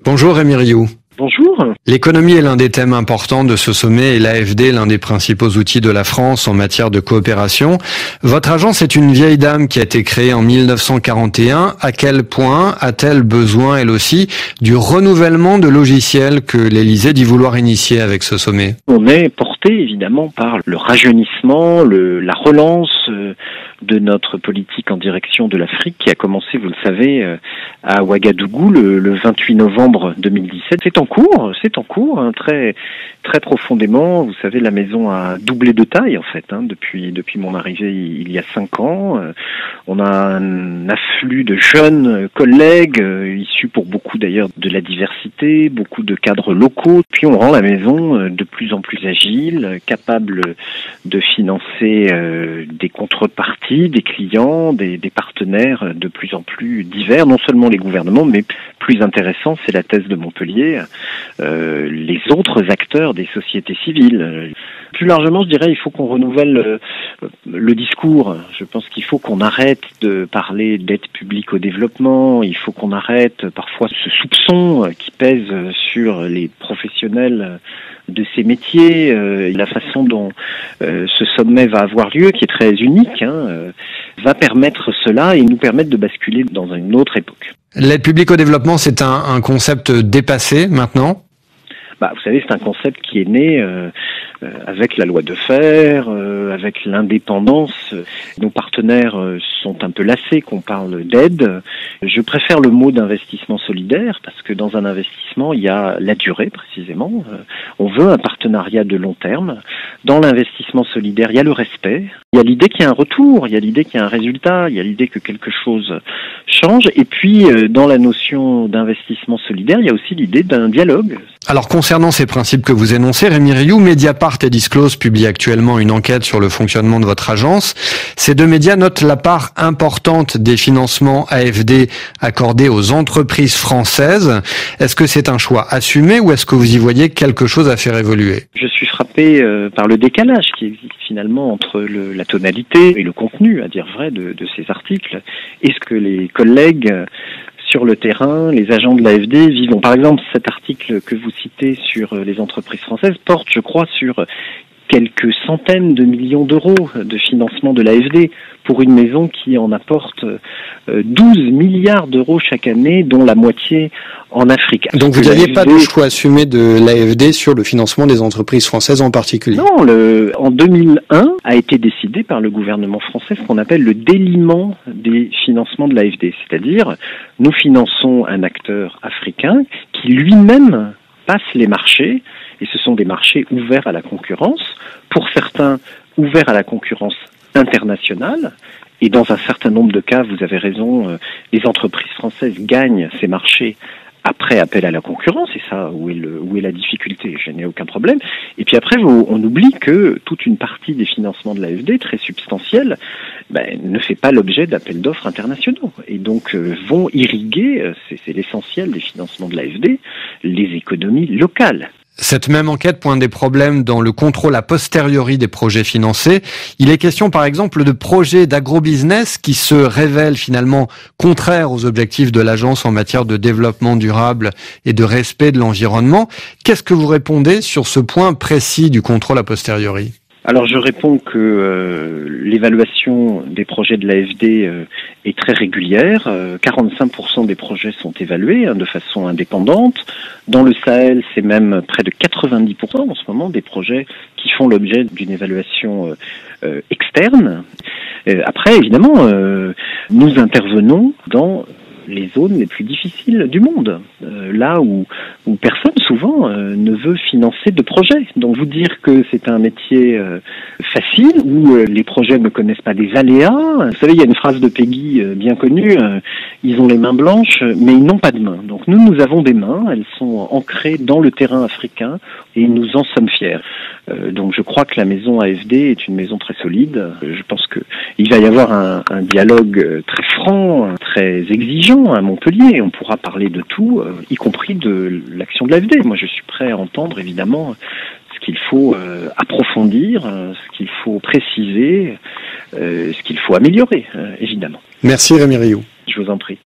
Bonjour Rémi Rioux. Bonjour. L'économie est l'un des thèmes importants de ce sommet et l'AFD l'un des principaux outils de la France en matière de coopération. Votre agence est une vieille dame qui a été créée en 1941. À quel point a-t-elle besoin, elle aussi, du renouvellement de logiciels que l'Élysée dit vouloir initier avec ce sommet? On est porté évidemment par le rajeunissement, la relance de notre politique en direction de l'Afrique qui a commencé, vous le savez, à Ouagadougou le 28 novembre 2017. C'est en cours, très très profondément. Vous savez, la maison a doublé de taille en fait depuis mon arrivée il y a 5 ans. On a un afflux de jeunes collègues issus pour beaucoup d'ailleurs de la diversité, beaucoup de cadres locaux. Puis on rend la maison de plus en plus agile, capable de financer des contreparties, des clients, des partenaires de plus en plus divers, non seulement les gouvernements, mais plus intéressant, c'est la thèse de Montpellier, les autres acteurs des sociétés civiles. Plus largement, je dirais, il faut qu'on renouvelle le discours. Je pense qu'il faut qu'on arrête de parler d'aide publique au développement. Il faut qu'on arrête parfois ce soupçon qui pèse sur les professionnels de ces métiers. La façon dont ce sommet va avoir lieu, qui est très unique, va permettre cela et nous permettre de basculer dans une autre époque. L'aide publique au développement, c'est un concept dépassé maintenant? Vous savez, c'est un concept qui est né avec la loi de fer, avec l'indépendance. Nos partenaires sont un peu lassés qu'on parle d'aide. Je préfère le mot d'investissement solidaire parce que dans un investissement, il y a la durée précisément. On veut un partenariat de long terme. Dans l'investissement solidaire, il y a le respect. Il y a l'idée qu'il y a un retour, il y a l'idée qu'il y a un résultat, il y a l'idée que quelque chose change. Et puis, dans la notion d'investissement solidaire, il y a aussi l'idée d'un dialogue. Alors, concernant ces principes que vous énoncez, Rémi Rioux, Mediapart et Disclose publient actuellement une enquête sur le fonctionnement de votre agence. Ces deux médias notent la part importante des financements AFD accordés aux entreprises françaises. Est-ce que c'est un choix assumé ou est-ce que vous y voyez quelque chose à faire évoluer? Je suis frappé par le décalage qui existe finalement entre la tonalité et le contenu, à dire vrai, de ces articles. Est-ce que les collègues sur le terrain, les agents de l'AFD vivent. Par exemple, cet article que vous citez sur les entreprises françaises porte, je crois, sur quelques centaines de millions d'euros de financement de l'AFD pour une maison qui en apporte 12 milliards d'euros chaque année, dont la moitié en Afrique. Donc vous n'aviez pas de choix assumé de l'AFD sur le financement des entreprises françaises en particulier? Non, en 2001 a été décidé par le gouvernement français ce qu'on appelle le déliement des financements de l'AFD. C'est-à-dire, nous finançons un acteur africain qui lui-même passe les marchés, et ce sont des marchés ouverts à la concurrence, pour certains ouverts à la concurrence internationale, et dans un certain nombre de cas, vous avez raison, les entreprises françaises gagnent ces marchés après appel à la concurrence, et ça, où est la difficulté? Je n'ai aucun problème. Et puis après, on oublie que toute une partie des financements de l'AFD, très substantielle, ne fait pas l'objet d'appels d'offres internationaux. Et donc, vont irriguer, c'est l'essentiel des financements de l'AFD, les économies locales. Cette même enquête pointe des problèmes dans le contrôle a posteriori des projets financés. Il est question par exemple de projets d'agrobusiness qui se révèlent finalement contraires aux objectifs de l'agence en matière de développement durable et de respect de l'environnement. Qu'est-ce que vous répondez sur ce point précis du contrôle a posteriori ? Alors je réponds que l'évaluation des projets de l'AFD est très régulière. 45% des projets sont évalués de façon indépendante. Dans le Sahel, c'est même près de 90% en ce moment des projets qui font l'objet d'une évaluation externe. Après, évidemment, nous intervenons dans les zones les plus difficiles du monde, là où personne souvent ne veut financer de projets. Donc vous dire que c'est un métier facile, où les projets ne connaissent pas des aléas. Vous savez, il y a une phrase de Peggy bien connue, ils ont les mains blanches, mais ils n'ont pas de mains. Donc nous avons des mains, elles sont ancrées dans le terrain africain, et nous en sommes fiers. Donc je crois que la maison AFD est une maison très solide. Je pense qu'il va y avoir un dialogue très franc, très exigeant à Montpellier. On pourra parler de tout, y compris de l'action de l'AFD. Moi je suis prêt à entendre évidemment ce qu'il faut approfondir, ce qu'il faut préciser, ce qu'il faut améliorer, évidemment. Merci Rémi Rioux. Je vous en prie.